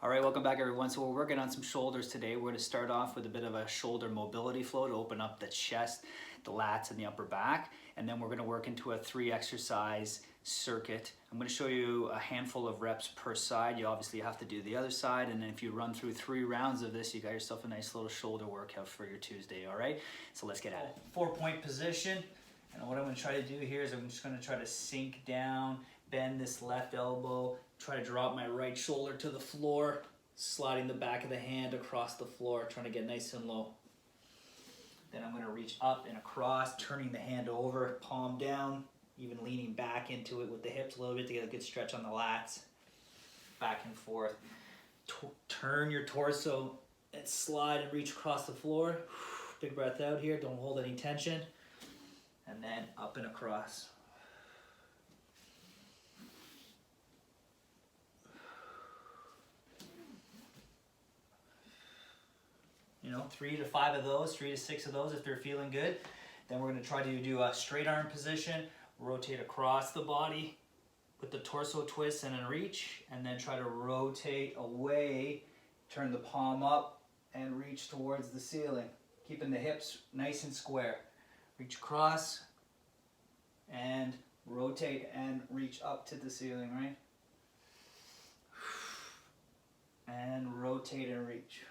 All right, welcome back everyone. So we're working on some shoulders today. We're going to start off with a bit of a shoulder mobility flow to open up the chest, the lats, and the upper back. And then we're going to work into a 3-exercise circuit. I'm going to show you a handful of reps per side. You obviously have to do the other side. And then if you run through 3 rounds of this, you got yourself a nice little shoulder workout for your Tuesday, all right? So let's get at it. 4-point position. And what I'm going to try to do here is I'm just going to try to sink down, bend this left elbow, try to drop my right shoulder to the floor, sliding the back of the hand across the floor, trying to get nice and low. Then I'm going to reach up and across, turning the hand over, palm down, even leaning back into it with the hips a little bit to get a good stretch on the lats. Back and forth. Turn your torso and slide and reach across the floor. Big breath out here, don't hold any tension. And then up and across. You know, 3 to 5 of those, 3 to 6 of those if they're feeling good. Then we're going to try to do a straight arm position, rotate across the body with the torso twist and a reach, and then try to rotate away, turn the palm up and reach towards the ceiling, keeping the hips nice and square. Reach across and rotate and reach up to the ceiling, right? And rotate and reach.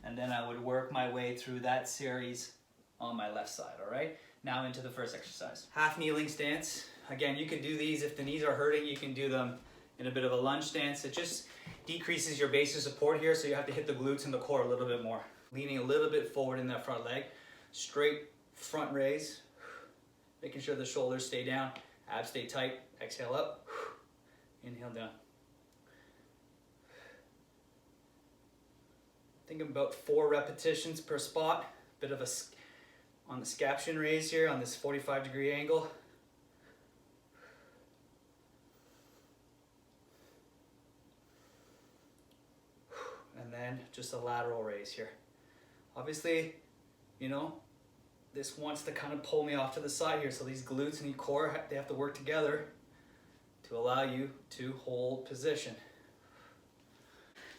And then I would work my way through that series on my left side, all right? Now into the first exercise. Half kneeling stance. Again, you can do these if the knees are hurting, you can do them in a bit of a lunge stance. It just decreases your base of support here, so you have to hit the glutes and the core a little bit more. Leaning a little bit forward in that front leg. Straight front raise. Making sure the shoulders stay down, abs stay tight. Exhale up, inhale down. Think about 4 repetitions per spot. Bit of a on the scaption raise here on this 45-degree angle. And then just a lateral raise here. Obviously, you know, this wants to kind of pull me off to the side here. So these glutes and your core, they have to work together to allow you to hold position.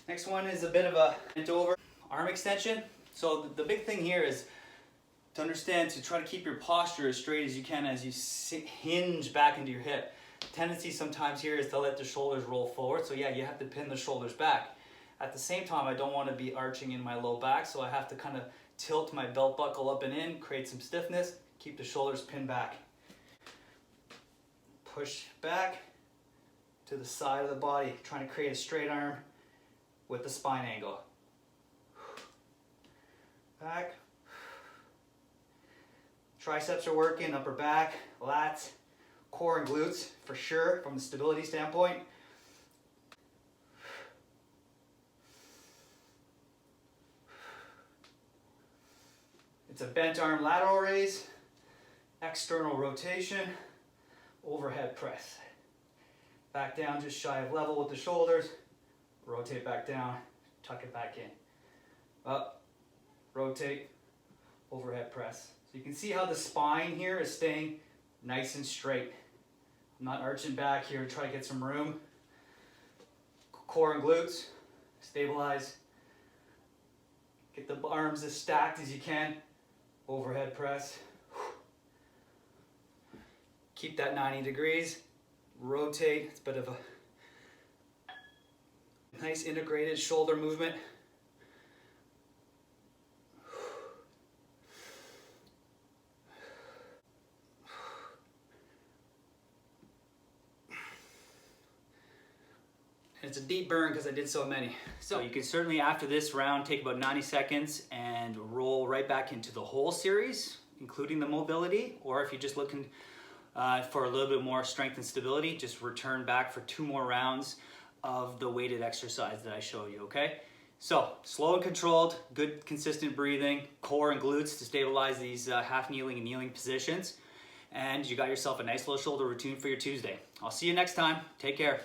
Next one is a bit of a bent over arm extension. So the big thing here is to understand to try to keep your posture as straight as you can as you hinge back into your hip. The tendency sometimes here is to let the shoulders roll forward. So yeah, you have to pin the shoulders back. At the same time, I don't want to be arching in my low back, so I have to kind of tilt my belt buckle up and in, create some stiffness, keep the shoulders pinned back. Push back to the side of the body, trying to create a straight arm with the spine angle. Back. Triceps are working, upper back, lats, core and glutes for sure from the stability standpoint. It's a bent arm lateral raise, external rotation, overhead press. Back down just shy of level with the shoulders, rotate back down, tuck it back in. Up, rotate, overhead press. So you can see how the spine here is staying nice and straight. I'm not arching back here to try to get some room. Core and glutes, stabilize. Get the arms as stacked as you can. Overhead press. Keep that 90 degrees. Rotate. It's a bit of a nice integrated shoulder movement. It's a deep burn because I did so many. So you can certainly, after this round, take about 90 seconds and roll right back into the whole series, including the mobility. Or if you're just looking for a little bit more strength and stability, just return back for 2 more rounds of the weighted exercise that I show you, okay? So slow and controlled, good consistent breathing, core and glutes to stabilize these half kneeling and kneeling positions. And you got yourself a nice little shoulder routine for your Tuesday. I'll see you next time. Take care.